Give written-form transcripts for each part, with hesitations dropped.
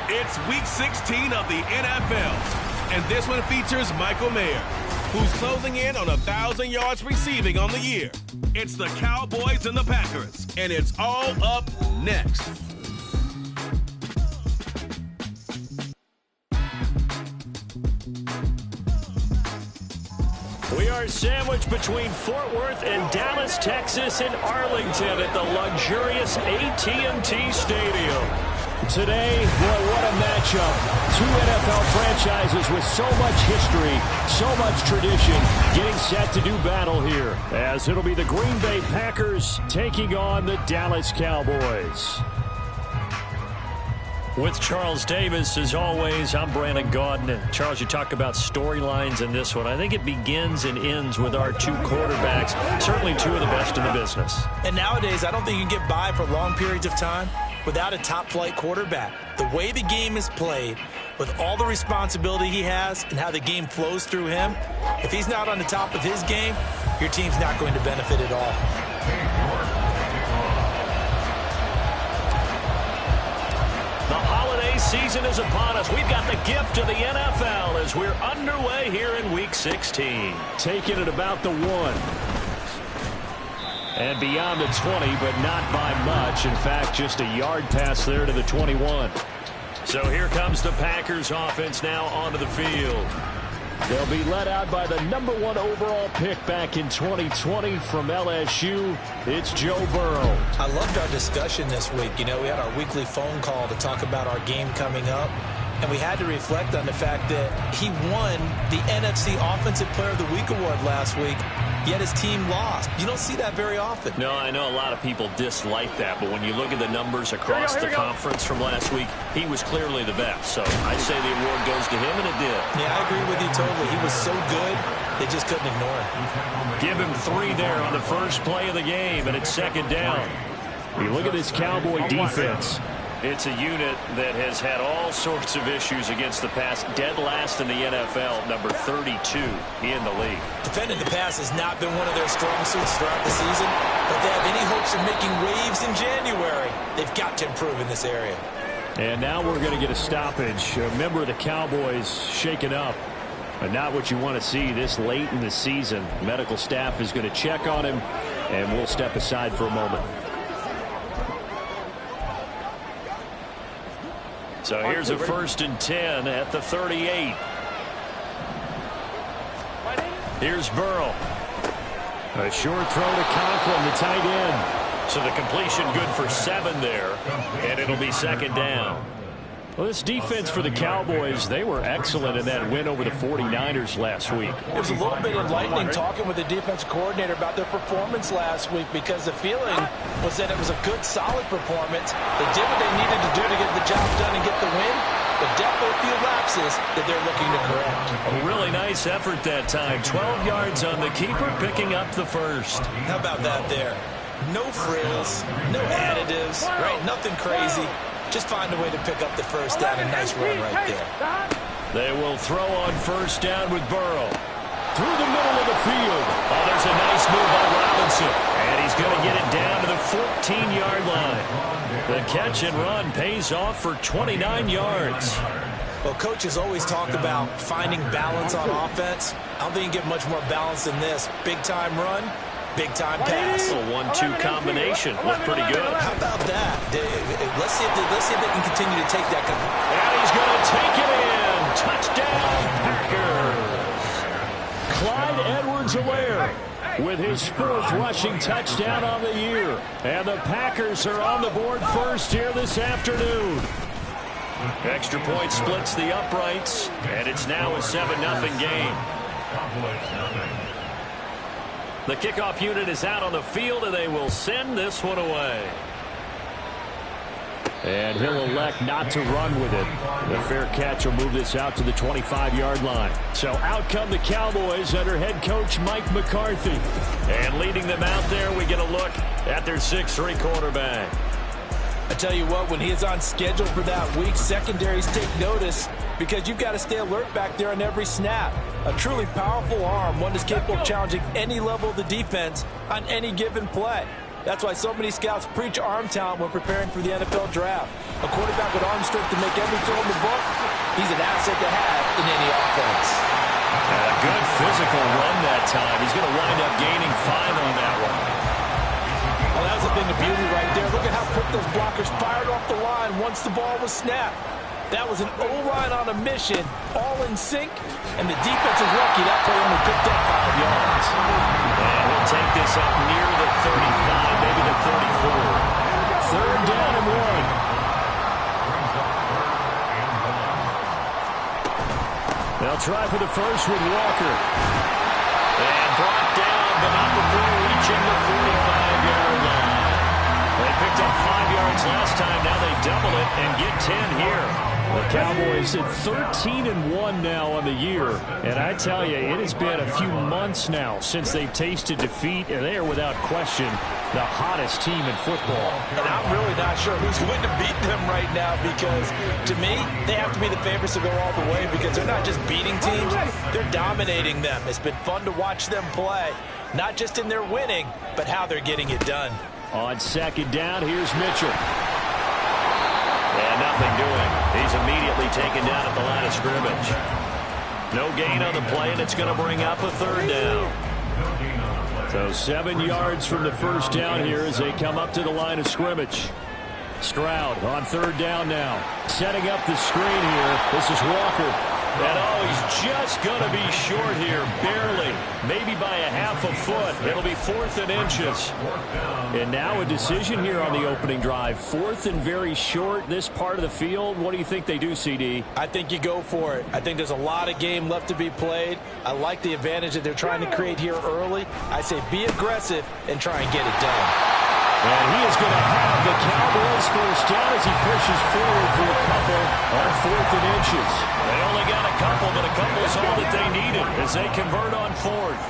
It's Week 16 of the NFL, and this one features Michael Mayer, who's closing in on 1,000 yards receiving on the year. It's the Cowboys and the Packers, and it's all up next. We are sandwiched between Fort Worth and Dallas, Texas, and Arlington at the luxurious AT&T Stadium. Today, boy, what a matchup. Two NFL franchises with so much history, so much tradition, getting set to do battle here, as it'll be the Green Bay Packers taking on the Dallas Cowboys. With Charles Davis, as always, I'm Brandon Gaudin. Charles, you talk about storylines in this one. I think it begins and ends with our two quarterbacks, certainly two of the best in the business. And nowadays, I don't think you can get by for long periods of time without a top-flight quarterback. The way the game is played, with all the responsibility he has and how the game flows through him, if he's not on the top of his game, your team's not going to benefit at all. Season is upon us. We've got the gift of the NFL as we're underway here in Week 16. Taking it about the 1. And beyond the 20, but not by much. In fact, just a yard pass there to the 21. So here comes the Packers offense now onto the field. They'll be led out by the #1 overall pick back in 2020 from LSU. It's Joe Burrow. I loved our discussion this week. You know, we had our weekly phone call to talk about our game coming up. And we had to reflect on the fact that he won the NFC Offensive Player of the Week award last week, yet his team lost. You don't see that very often. No, I know a lot of people dislike that, but when you look at the numbers across the conference from last week, he was clearly the best. So I say the award goes to him, and it did. Yeah, I agree with you totally. He was so good, they just couldn't ignore it. Give him 3 there on the first play of the game, and it's second down. You look at this Cowboy defense. It's a unit that has had all sorts of issues against the pass. Dead last in the NFL, number 32 in the league. Defending the pass has not been one of their strong suits throughout the season, but they have any hopes of making waves in January. They've got to improve in this area. And now we're going to get a stoppage. A member of the Cowboys shaken up. But not what you want to see this late in the season. Medical staff is going to check on him, and we'll step aside for a moment. So here's a 1st and 10 at the 38. Here's Burrow. A short throw to Conklin, the tight end. So the completion good for 7 there, and it'll be second down. Well, this defense for the Cowboys, they were excellent in that win over the 49ers last week. It was a little bit enlightening talking with the defense coordinator about their performance last week, because the feeling was that it was a good, solid performance. They did what they needed to do to get the job done and get the win, but definitely a few lapses that they're looking to correct. A really nice effort that time. 12 yards on the keeper, picking up the first. How about that there? No frills, no additives, right? Nothing crazy. Just find a way to pick up the first down. A nice run right there. They will throw on first down with Burrow. Through the middle of the field. Oh, there's a nice move by Robinson. And he's going to get it down to the 14-yard line. The catch and run pays off for 29 yards. Well, coaches always talk about finding balance on offense. I don't think you get much more balance than this. Big-time run. Big-time pass. A 1-2 combination. Looked pretty good. How about that? Let's see if they can continue to take that. And he's going to take it in. Touchdown, Packers. Clyde Edwards-Helaire with his 4th rushing touchdown on the year. And the Packers are on the board first here this afternoon. Extra point splits the uprights, and it's now a 7-0 game. The kickoff unit is out on the field, and they will send this one away. And he'll elect not to run with it. The fair catch will move this out to the 25-yard line. So out come the Cowboys under head coach Mike McCarthy. And leading them out there, we get a look at their 6'3" quarterback. I tell you what, when he is on schedule for that week, secondaries take notice, because you've got to stay alert back there on every snap. A truly powerful arm, one that's capable of challenging any level of the defense on any given play. That's why so many scouts preach arm talent when preparing for the NFL draft. A quarterback with arm strength to make every throw in the book, he's an asset to have in any offense. And a good physical run that time. He's going to wind up gaining 5 on that one. Well, that was a thing of beauty right there. Look at how quick those blockers fired off the line once the ball was snapped. That was an O-line on a mission, all in sync, and the defensive rookie, that play only picked up 5 yards. And he'll take this up near the 35, maybe the 34. Third down and 1. They'll try for the first with Walker. And brought down, but not before reaching the 45-yard line. They picked up 5 yards last time. Now they double it and get 10 here. The Cowboys at 13-1 now on the year. And I tell you, it has been a few months now since they've tasted defeat, and they are without question the hottest team in football. And I'm really not sure who's going to beat them right now, because to me, they have to be the favorites to go all the way, because they're not just beating teams, they're dominating them. It's been fun to watch them play, not just in their winning, but how they're getting it done. On second down, here's Mitchell. And nothing doing. He's immediately taken down at the line of scrimmage. No gain on the play, and it's going to bring up a third down. So 7 yards from the first down here as they come up to the line of scrimmage. Stroud on third down now. Setting up the screen here. This is Walker. And he's just going to be short here, barely. Maybe by a half a foot. It'll be 4th and inches. And now a decision here on the opening drive. 4th and very short, this part of the field. What do you think they do, CD? I think you go for it. I think there's a lot of game left to be played. I like the advantage that they're trying to create here early. I say be aggressive and try and get it done. And he is going to have the Cowboys first down as he pushes forward for a couple on 4th and inches. They only got a couple, but a couple is all that they needed as they convert on 4th.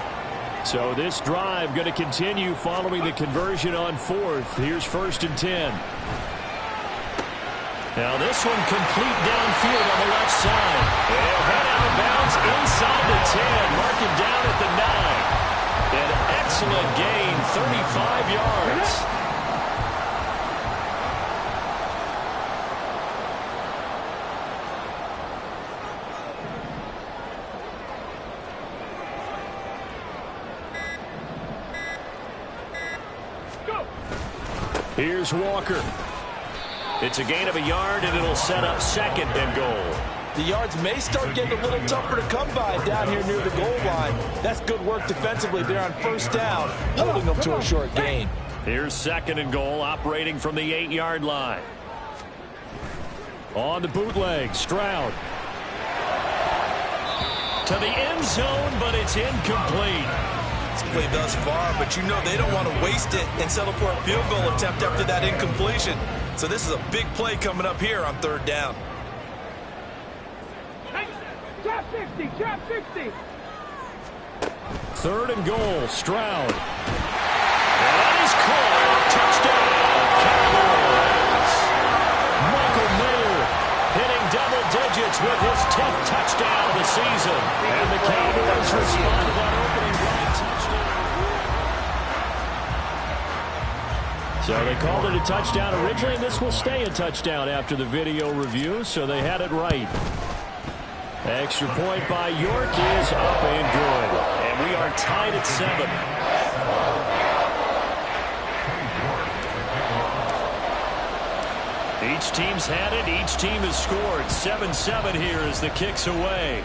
So this drive going to continue following the conversion on 4th. Here's 1st and 10. Now this one complete downfield on the left side. They'll head out of bounds inside the 10. Mark him down at the 9. An excellent gain, 35 yards. Here's Walker. It's a gain of a yard, and it'll set up 2nd and goal. The yards may start getting a little tougher to come by down here near the goal line. That's good work defensively there on 1st down, holding them to a short gain. Here's 2nd and goal, operating from the 8-yard line. On the bootleg, Stroud. To the end zone, but it's incomplete. Play thus far, but you know they don't want to waste it and settle for a field goal attempt after that incompletion. So this is a big play coming up here on 3rd down. Trap 60, trap 60. 3rd and goal, Stroud. And that is caught. Touchdown, Cowboys. Michael Mayer hitting double digits with his 10th touchdown of the season. And the Cowboys respond to that opening drive touchdown. So they called it a touchdown originally, and this will stay a touchdown after the video review, so they had it right. Extra point by York is up and good. And we are tied at 7. Each team's had it. Each team has scored. 7-7 here as the kick's away.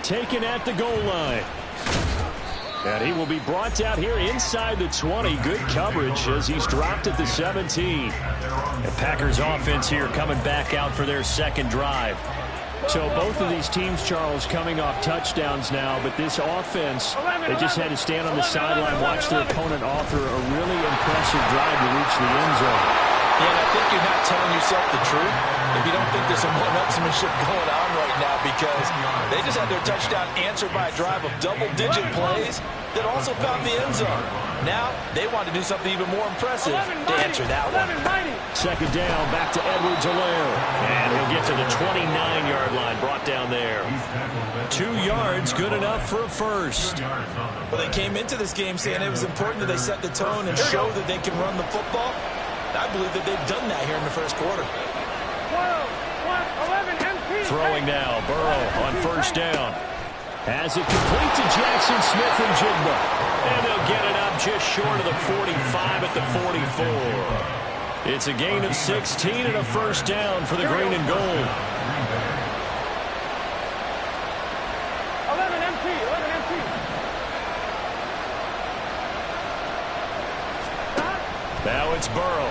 Taken at the goal line. And he will be brought down here inside the 20. Good coverage as he's dropped at the 17. The Packers offense here coming back out for their 2nd drive. So both of these teams, Charles, coming off touchdowns now, but this offense, they just had to stand on the sideline, watch their opponent offer a really impressive drive to reach the end zone. Yeah, and I think you're not telling yourself the truth if you don't think there's some one-upsmanship going on right now, because they just had their touchdown answered by a drive of double-digit plays that also found the end zone. Now they want to do something even more impressive to answer that one. 2nd down, back to Edwards-Helaire. And he'll get it to the 29-yard line, brought down there. 2 yards, good enough for a first. Well, they came into this game saying it was important that they set the tone and show that they can run the football. I believe that they've done that here in the first quarter. 11 MT. Throwing now, Burrow on first down. Has it complete to Jackson Smith and Jigba. And they'll get it up just short of the 45 at the 44. It's a gain of 16 and a first down for the green and gold. 11 MT. 11 MT. Now it's Burrow.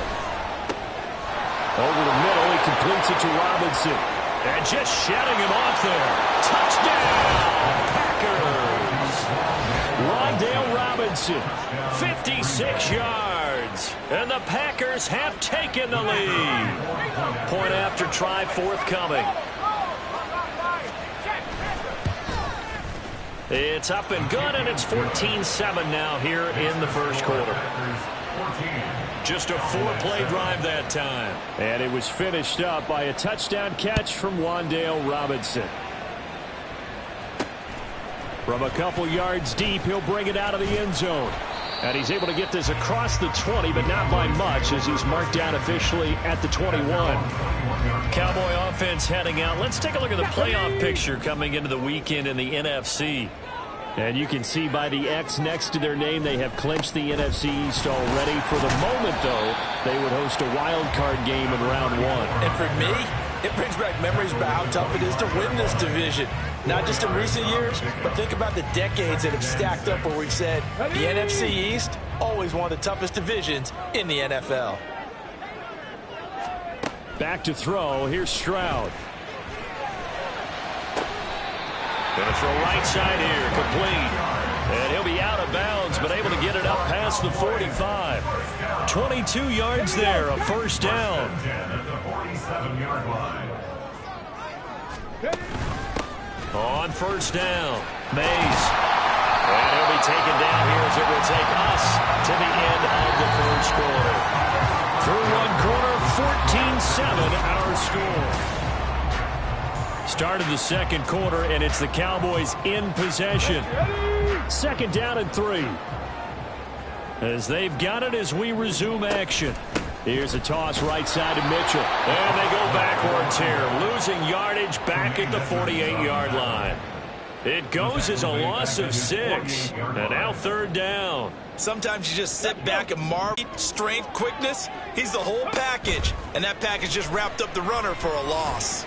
Over the middle, he completes it to Robinson. And just shutting him off there. Touchdown, Packers. Rondale Robinson, 56 yards. And the Packers have taken the lead. Point after try forthcoming. It's up and good, and it's 14-7 now here in the first quarter. Just a 4-play drive that time. And it was finished up by a touchdown catch from Rondale Robinson. From a couple yards deep, he'll bring it out of the end zone. And he's able to get this across the 20, but not by much, as he's marked down officially at the 21. Cowboy offense heading out. Let's take a look at the playoff picture coming into the weekend in the NFC. And you can see by the X next to their name, they have clinched the NFC East already. For the moment, though, they would host a wild card game in round 1. And for me, it brings back memories about how tough it is to win this division. Not just in recent years, but think about the decades that have stacked up where we've said the NFC East, always one of the toughest divisions in the NFL. Back to throw. Here's Stroud. Going to throw right side here, complete. And he'll be out of bounds, but able to get it up past the 45. 22 yards there, a first down. On first down, Mays. And he'll be taken down here as it will take us to the end of the first quarter. Through one quarter, 14-7 our score. Start of the second quarter, and it's the Cowboys in possession. Second down and 3. As they've got it as we resume action. Here's a toss right side to Mitchell. And they go backwards here, losing yardage back at the 48-yard line. It goes as a loss of 6. And now third down. Sometimes you just sit back and marvel. Strength, quickness, he's the whole package. And that package just wrapped up the runner for a loss.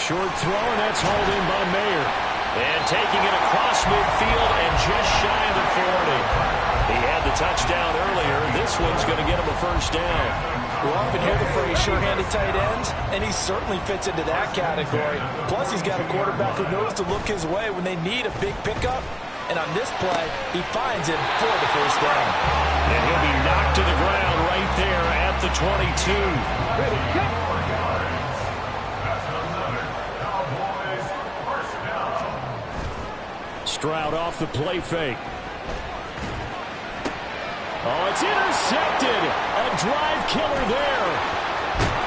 Short throw, and that's hauled in by Mayer. And taking it across midfield and just shy of the 40. He had the touchdown earlier. This one's going to get him a first down. We often hear the phrase sure-handed tight ends, and he certainly fits into that category. Plus, he's got a quarterback who knows to look his way when they need a big pickup. And on this play, he finds him for the first down. And he'll be knocked to the ground right there at the 22. Stroud off the play fake. Oh, it's intercepted. A drive killer there.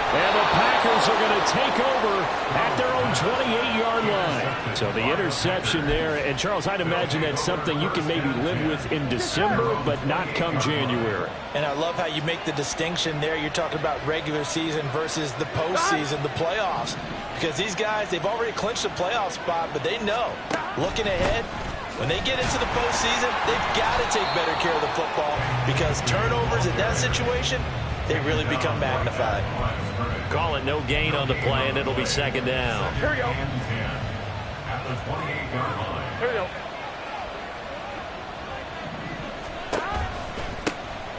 And the Packers are going to take over at their own 28-yard line. So the interception there. And, Charles, I'd imagine that's something you can maybe live with in December, but not come January. And I love how you make the distinction there. You're talking about regular season versus the postseason, the playoffs. Because these guys, they've already clinched the playoff spot, but they know, looking ahead, when they get into the postseason, they've got to take better care of the football because turnovers in that situation, they really become magnified. Call it no gain on the play, and it'll be second down. Here we go. Here we go.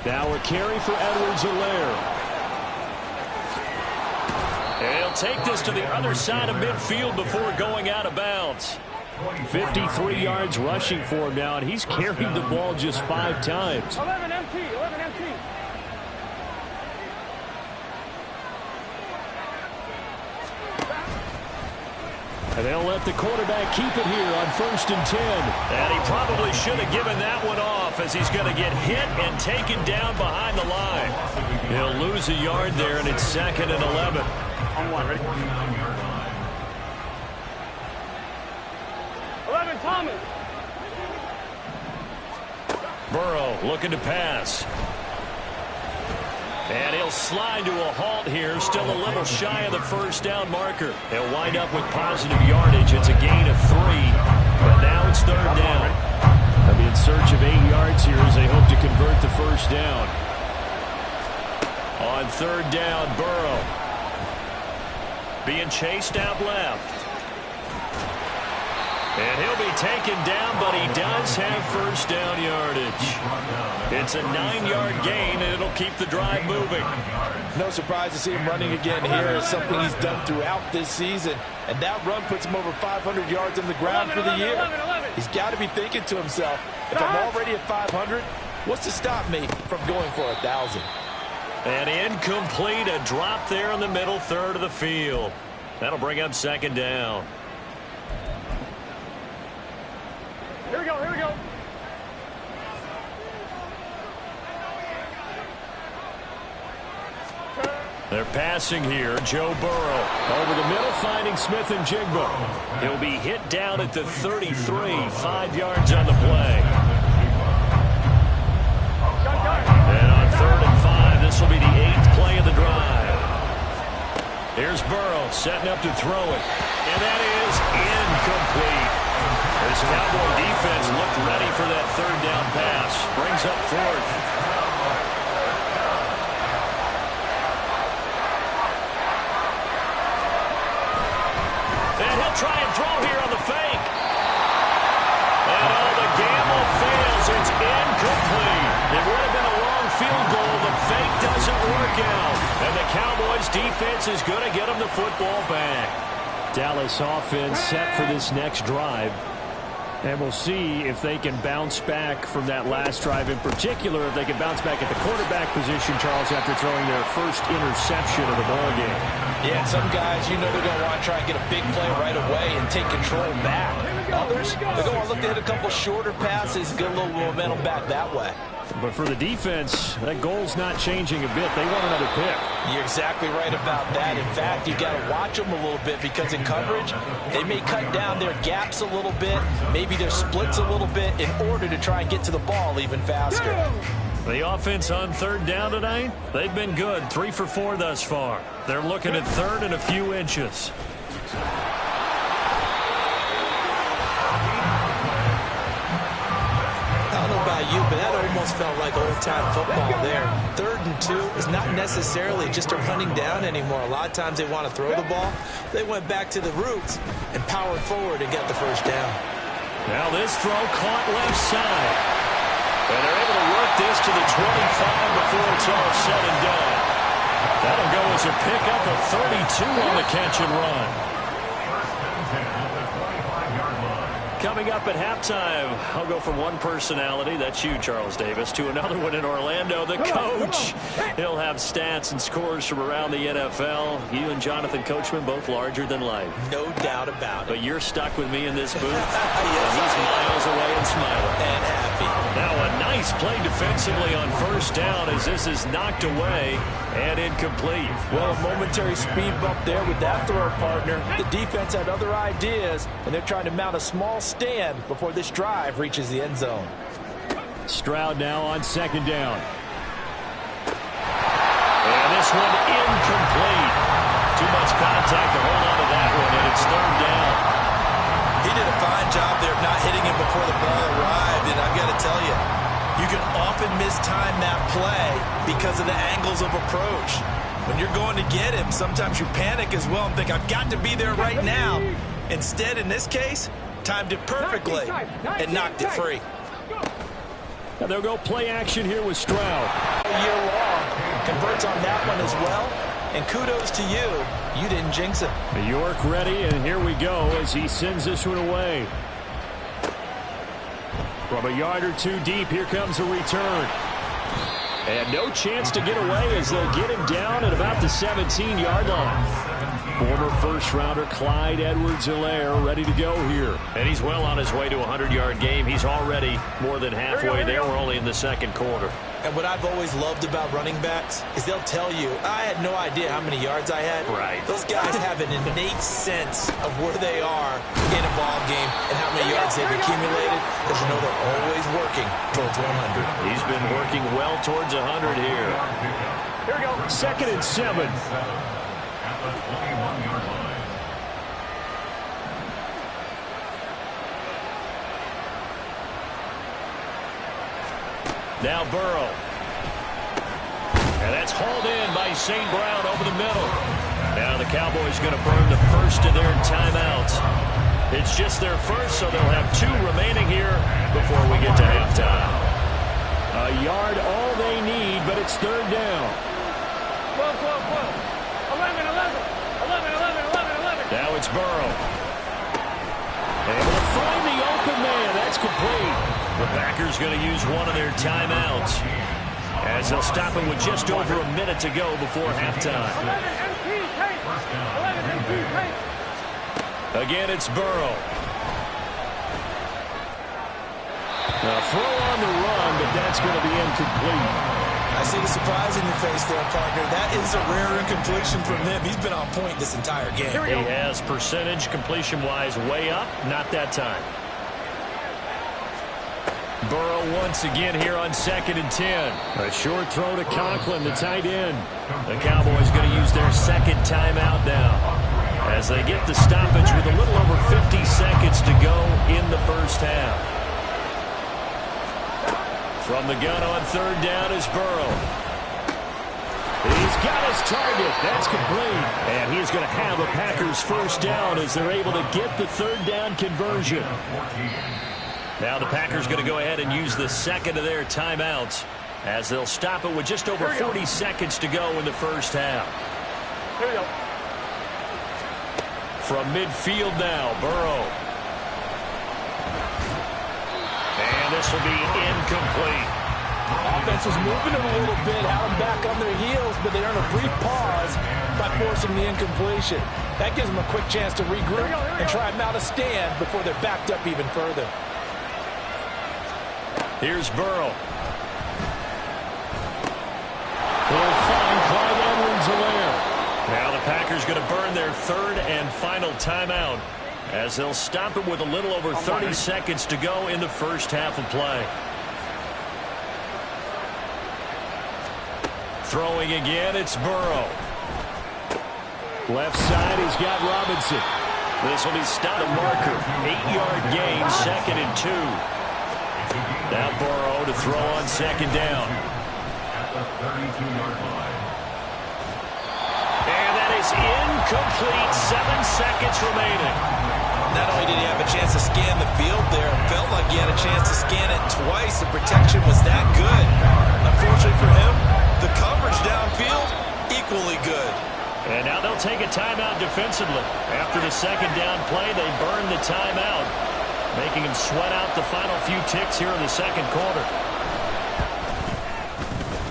Now a carry for Edwards-Helaire. He'll take this to the other side of midfield before going out of bounds. 53 yards rushing for him now, and he's carried the ball just 5 times. 11 MT, 11 MT. And they'll let the quarterback keep it here on 1st and 10. And he probably should have given that one off as he's going to get hit and taken down behind the line. He'll lose a yard there, and it's 2nd and 11. On one, ready? 11, Thomas. Burrow looking to pass. And he'll slide to a halt here, still a little shy of the first down marker. He'll wind up with positive yardage. It's a gain of 3, but now it's third down. They'll be in search of 8 yards here as they hope to convert the first down. On third down, Burrow being chased out left. And he'll be taken down, but he does have first down yardage. It's a 9-yard gain, and it'll keep the drive moving. No surprise to see him running again here. It's something he's done throughout this season. And that run puts him over 500 yards on the ground for the year. He's got to be thinking to himself, if I'm already at 500, what's to stop me from going for 1,000? And incomplete, a drop there in the middle third of the field. That'll bring up second down. Here we go, here we go. They're passing here. Joe Burrow over the middle, finding Smith and Jigba. He'll be hit down at the 33, 5 yards on the play. And on 3rd and 5, this will be the 8th play of the drive. Here's Burrow setting up to throw it. And that is incomplete. This Cowboy defense looked ready for that third down pass. Brings up 4th. And he'll try and throw here on the fake. And the gamble fails. It's incomplete. It would have been a long field goal. The fake doesn't work out. And the Cowboys defense is going to get them the football back. Dallas offense set for this next drive. And we'll see if they can bounce back from that last drive. In particular, if they can bounce back at the quarterback position, Charles, after throwing their first interception of the ball game. Yeah, some guys, you know they're going to want to try and get a big play right away and take control back. Others, they're going to look to hit a couple shorter passes, get a little momentum back that way. But for the defense, that goal's not changing a bit. They want another pick. You're exactly right about that. In fact, you've got to watch them a little bit because in coverage, they may cut down their gaps a little bit, maybe their splits a little bit in order to try and get to the ball even faster. The offense on third down tonight, they've been good. 3 for 4 thus far. They're looking at third and a few inches. I don't know about you, but that almost felt like old-time football there. 3rd and 2 is not necessarily just a running down anymore. A lot of times they want to throw the ball. They went back to the roots and powered forward and got the first down. Now this throw caught left side. And they're able to work this to the 25 before it's all said and done. That'll go as a pickup of 32 on the catch and run. Coming up at halftime, I'll go from one personality, that's you, Charles Davis, to another one in Orlando, the coach. He'll have stats and scores from around the NFL. You and Jonathan Coachman, both larger than life. No doubt about it. But you're stuck with me in this booth. Yes, he's miles away and smiling. And happy. Now a nice play defensively on first down as this is knocked away and incomplete. Well, a momentary speed bump there with that throw, partner. The defense had other ideas, and they're trying to mount a small stand before this drive reaches the end zone. Stroud now on second down. And this one incomplete. Too much contact to hold on to that one, and it's third down. He did a fine job there of not hitting him before the ball arrived, and I've got to tell you, you can often mistime that play because of the angles of approach. When you're going to get him, sometimes you panic as well and think, I've got to be there right now. Instead, in this case, timed it perfectly and knocked it free. Now they'll go play action here with Stroud. All year long, converts on that one as well. And kudos to you. You didn't jinx it. York ready, and here we go as he sends this one away. From a yard or two deep, here comes a return. And no chance to get away as they'll get him down at about the 17-yard line. Former first-rounder Clyde Edwards-Helaire ready to go here. And he's well on his way to a 100-yard game. He's already more than halfway there. We're only in the second quarter. And what I've always loved about running backs is they'll tell you, I had no idea how many yards I had. Right. Those guys have an innate sense of where they are in a ball game and how many yards they've accumulated, because you know they're always working towards 100. He's been working well towards 100 here. Here we go. 2nd and 7. Now Burrow. And that's hauled in by St. Brown over the middle. Now the Cowboys going to burn the first of their timeouts. It's just their first, so they'll have 2 remaining here before we get to halftime. A yard all they need, but it's 3rd down. 12, 12, 12. 11, 11. 11, 11, 11, 11. Now it's Burrow. Able to find the open man. That's complete. The Packers going to use one of their timeouts as they'll stop it with just over a minute to go before halftime. 11 MT tape. 11 MT tape. Again, it's Burrow. A throw on the run, but that's going to be incomplete. I see the surprise in your face there, partner. That is a rare incompletion from him. He's been on point this entire game. He has percentage completion-wise way up. Not that time. Burrow once again here on 2nd and 10. A short throw to Conklin, the tight end. The Cowboys going to use their 2nd timeout now as they get the stoppage with a little over 50 seconds to go in the first half. From the gun on 3rd down is Burrow. He's got his target. That's complete. And he's going to have a Packers first down as they're able to get the 3rd down conversion. Now the Packers going to go ahead and use the 2nd of their timeouts as they'll stop it with just over 40 seconds to go in the first half. Here we go. From midfield now, Burrow. And this will be incomplete. Offense was moving them a little bit, had them back on their heels, but they earned a brief pause by forcing the incompletion. That gives them a quick chance to regroup and try and mount a stand before they're backed up even further. Here's Burrow. He'll find Clyde Edwards-Helaire. Now the Packers going to burn their 3rd and final timeout as they'll stop it with a little over 30 seconds to go in the first half of play. Throwing again, it's Burrow. Left side, he's got Robinson. This will be stopped. A marker, 8-yard gain, 2nd and 2. Now Burrow to throw on 2nd down. And that is incomplete. 7 seconds remaining. Not only did he have a chance to scan the field there, it felt like he had a chance to scan it twice. The protection was that good. Unfortunately for him, the coverage downfield, equally good. And now they'll take a timeout defensively. After the 2nd down play, they burn the timeout, making him sweat out the final few ticks here in the 2nd quarter.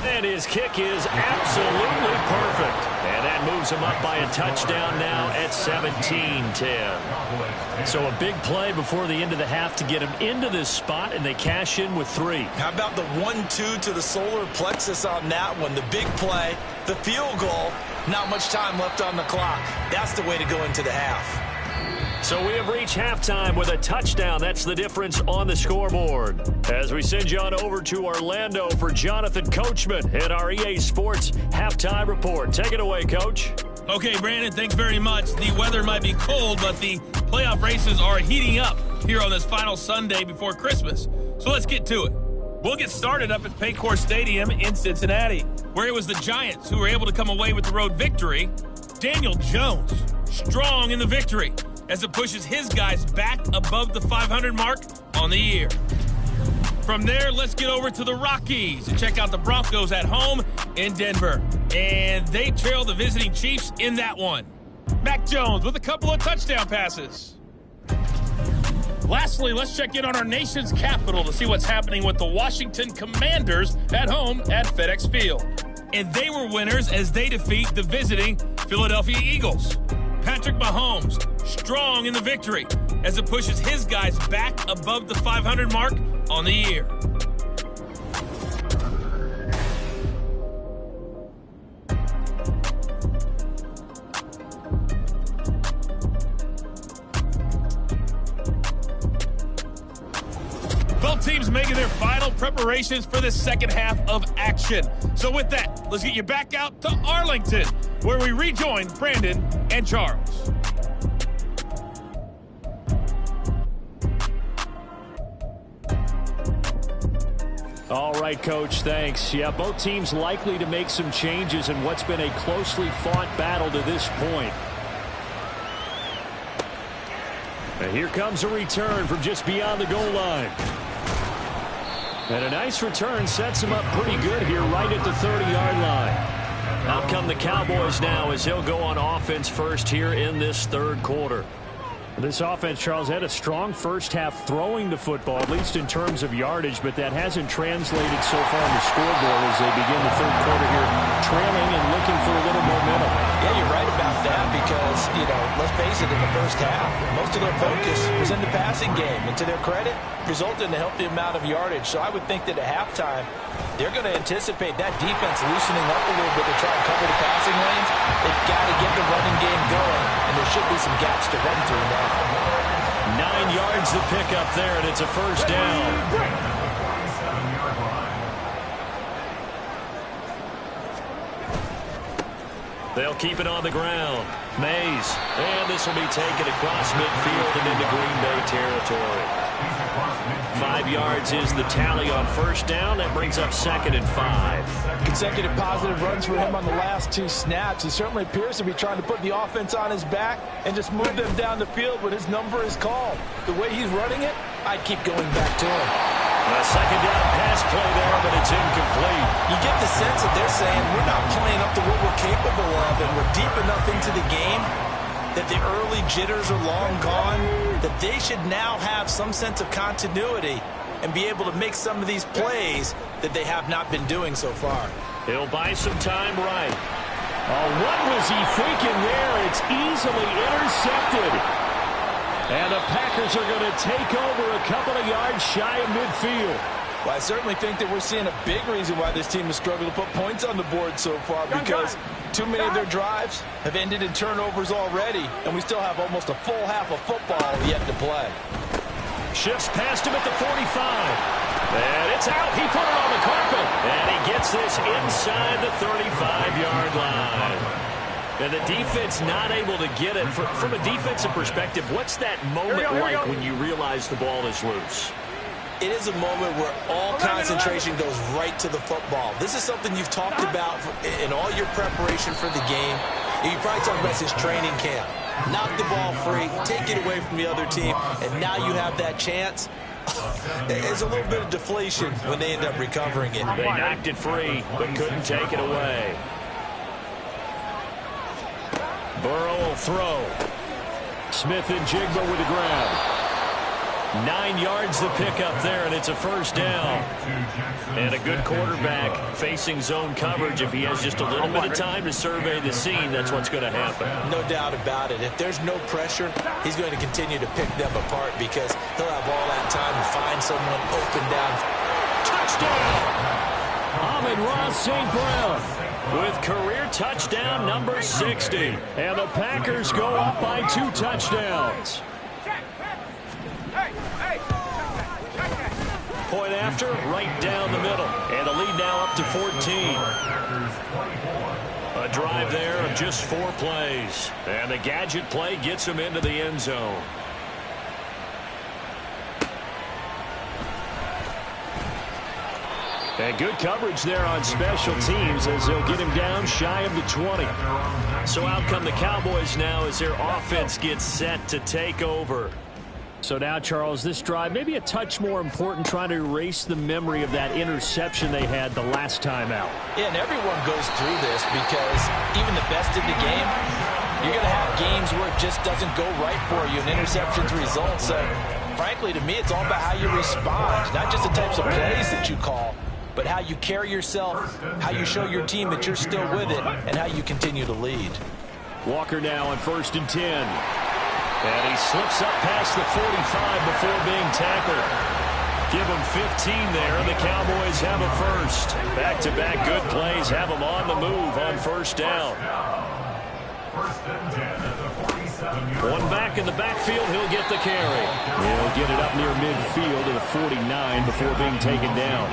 And his kick is absolutely perfect. And that moves him up by a touchdown now at 17-10. So a big play before the end of the half to get him into this spot, and they cash in with 3. How about the 1-2 to the solar plexus on that one? The big play, the field goal, not much time left on the clock. That's the way to go into the half. So we have reached halftime with a touchdown. That's the difference on the scoreboard. As we send you on over to Orlando for Jonathan Coachman at our EA Sports Halftime Report. Take it away, Coach. Okay, Brandon, thanks very much. The weather might be cold, but the playoff races are heating up here on this final Sunday before Christmas. So let's get to it. We'll get started up at Paycor Stadium in Cincinnati, where it was the Giants who were able to come away with the road victory. Daniel Jones, strong in the victory, as it pushes his guys back above the 500 mark on the year. From there, let's get over to the Rockies and check out the Broncos at home in Denver. And they trail the visiting Chiefs in that one. Mac Jones with a couple of touchdown passes. Lastly, let's check in on our nation's capital to see what's happening with the Washington Commanders at home at FedEx Field. And they were winners as they defeat the visiting Philadelphia Eagles. Patrick Mahomes, strong in the victory, as it pushes his guys back above the 500 mark on the year. teams making their final preparations for the second half of action. So with that, let's get you back out to Arlington, where we rejoin Brandon and Charles. All right, Coach, thanks. Yeah, both teams likely to make some changes in what's been a closely fought battle to this point. And here comes a return from just beyond the goal line. And a nice return sets him up pretty good here right at the 30-yard line. Out come the Cowboys now as they'll go on offense first here in this third quarter. This offense, Charles, had a strong first half throwing the football, at least in terms of yardage, but that hasn't translated so far on the scoreboard as they begin the third quarter here, trailing and looking for a little momentum. Yeah, you're right about that because, let's face it, in the first half, most of their focus was in the passing game. And to their credit, resulted in a healthy amount of yardage. So I would think that at halftime, they're going to anticipate that defense loosening up a little bit to try and cover the passing lanes. They've got to get the running game going, and there should be some gaps to run through now. 9 yards to pick up there, and it's a first down. They'll keep it on the ground. Mays. And this will be taken across midfield and into Green Bay territory. 5 yards is the tally on first down. That brings up 2nd and 5. Consecutive positive runs for him on the last 2 snaps. He certainly appears to be trying to put the offense on his back and just move them down the field when his number is called. The way he's running it, I'd keep going back to him. A second down pass play there, but it's incomplete. You get the sense that they're saying we're not playing up to what we're capable of, and we're deep enough into the game that the early jitters are long gone, that they should now have some sense of continuity and be able to make some of these plays that they have not been doing so far. He'll buy some time right. Oh, what was he thinking there? It's easily intercepted. And the Packers are going to take over a couple of yards shy of midfield. Well, I certainly think that we're seeing a big reason why this team has struggled to put points on the board so far, because too many of their drives have ended in turnovers already, and we still have almost a full half of football yet to play. Shifts past him at the 45. And it's out. He put it on the carpet. And he gets this inside the 35-yard line. And the defense not able to get it. From a defensive perspective, what's that moment like when you realize the ball is loose? It is a moment where all concentration goes right to the football. This is something you've talked about in all your preparation for the game. You probably talked about this training camp. Knock the ball free, take it away from the other team, and now you have that chance. There's a little bit of deflation when they end up recovering it. They knocked it free, but couldn't take it away. Burrow will throw. Smith and Jigba with the ground. 9 yards to pick up there, and it's a first down. And a good quarterback facing zone coverage. If he has just a little bit of time to survey the scene, that's what's going to happen. No doubt about it. If there's no pressure, he's going to continue to pick them apart because he'll have all that time to find someone open down. Touchdown! Amon-Ra St. Brown with career touchdown number 60. And the Packers go up by 2 touchdowns. Point after, right down the middle. And the lead now up to 14. A drive there of just 4 plays. And the gadget play gets him into the end zone. And good coverage there on special teams as they'll get him down shy of the 20. So out come the Cowboys now as their offense gets set to take over. So now, Charles, this drive maybe a touch more important, trying to erase the memory of that interception they had the last time out. Yeah, and everyone goes through this because even the best in the game, you're going to have games where it just doesn't go right for you and interceptions result. So, frankly, to me, it's all about how you respond, not just the types of plays that you call, but how you carry yourself, how you show your team that you're still with it, and how you continue to lead. Walker now on 1st and 10. And he slips up past the 45 before being tackled. Give him 15 there, and the Cowboys have a first. Back-to-back good plays have them on the move on first down. One back in the backfield, he'll get the carry. He'll get it up near midfield to the 49 before being taken down.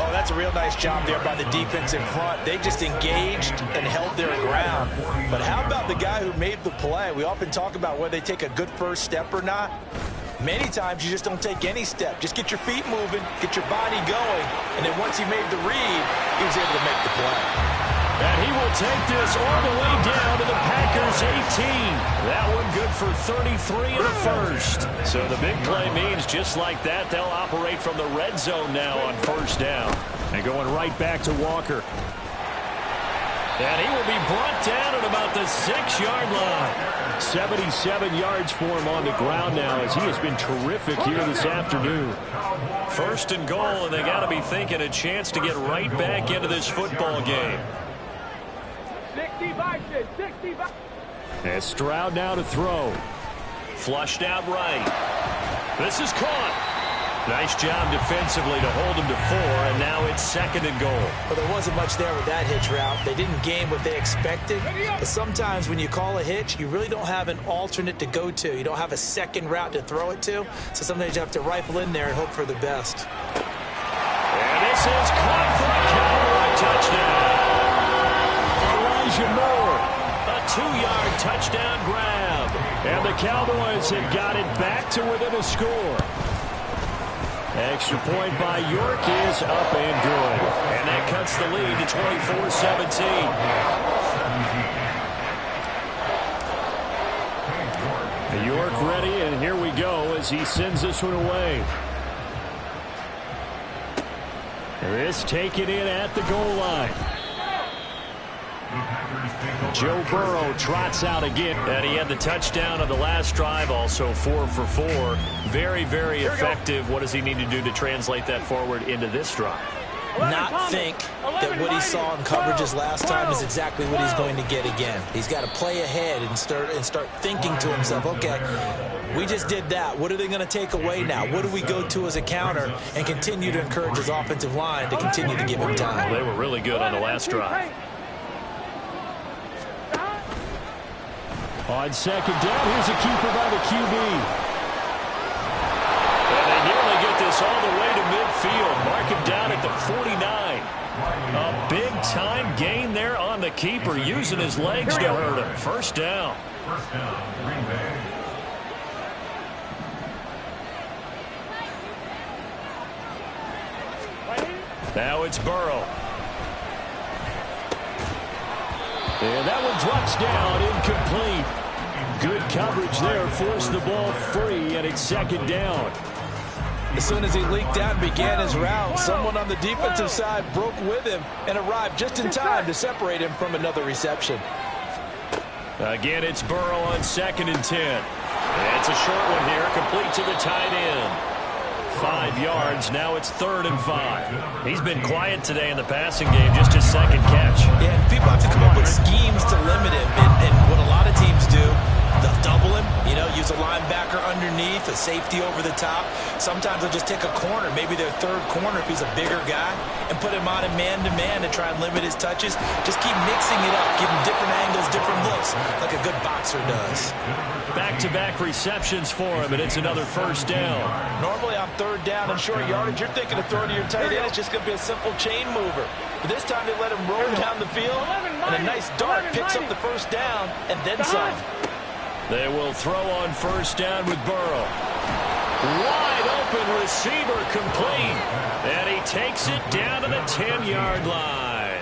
Oh, that's a real nice job there by the defense in front. They just engaged and held their ground. But how about the guy who made the play? We often talk about whether they take a good first step or not. Many times you just don't take any step. Just get your feet moving, get your body going, and then once he made the read, he was able to make the play. And he will take this all the way down to the Packers' 18. That one good for 33 in the first. So the big play means just like that, they'll operate from the red zone now on first down. And going right back to Walker. And he will be brought down at about the 6-yard line. 77 yards for him on the ground now as he has been terrific here this afternoon. First and goal, and they got to be thinking a chance to get right back into this football game. 65. And Stroud now to throw. Flushed out right. This is caught. Nice job defensively to hold him to 4, and now it's second and goal. Well, there wasn't much there with that hitch route. They didn't gain what they expected. But sometimes when you call a hitch, you really don't have an alternate to go to. You don't have a second route to throw it to. So sometimes you have to rifle in there and hope for the best. And this is caught for a Cowboy touchdown. Elijah Moore, a 2-yard touchdown grab. And the Cowboys have got it back to within a score. Extra point by York is up and good. And that cuts the lead to 24-17. York ready, and here we go as he sends this one away. This taken in at the goal line. Joe Burrow trots out again. And he had the touchdown on the last drive, also 4 for 4. Very, very effective. What does he need to do to translate that forward into this drive? Not think that what he saw in coverages last time is exactly what he's going to get again. He's got to play ahead and start thinking to himself, okay, we just did that. What are they going to take away now? What do we go to as a counter? And continue to encourage his offensive line to continue to give him time. They were really good on the last drive. On second down, here's a keeper by the QB. And they nearly get this all the way to midfield. Mark him down at the 49. A big-time gain there on the keeper, using his legs to hurt him. First down. Now it's Burrow. And that one drops down, incomplete. Good coverage there, forced the ball free, and it's second down. As soon as he leaked out and began his route, someone on the defensive side broke with him and arrived just in time to separate him from another reception. Again, it's Burrow on second and 10. It's a short one here, complete to the tight end. 5 yards, now it's 3rd and 5. He's been quiet today in the passing game, just his second catch. Yeah, and people have to come up with schemes to limit him, and what a lot of teams do, they'll double him, use a linebacker underneath, a safety over the top. Sometimes they'll just take a corner, maybe their third corner if he's a bigger guy, and put him on a man-to-man to try and limit his touches. Just keep mixing it up, give him different angles, different looks, like a good boxer does. Back-to-back receptions for him, and it's another first down. Normally on 3rd down and short yardage, you're thinking of throwing to your tight end. It's just going to be a simple chain mover. But this time they let him roll down the field, and a nice dart picks up the first down, and then some. They will throw on first down with Burrow. Wide open receiver complete. And he takes it down to the 10-yard line.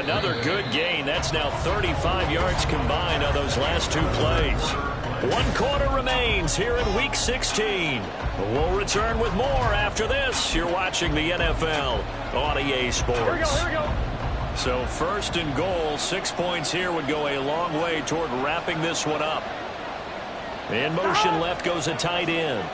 Another good gain. That's now 35 yards combined on those last 2 plays. 1 quarter remains here in Week 16. We'll return with more after this. You're watching the NFL on EA Sports. Here we go. So 1st and goal, 6 points here would go a long way toward wrapping this one up. In motion left goes a tight end.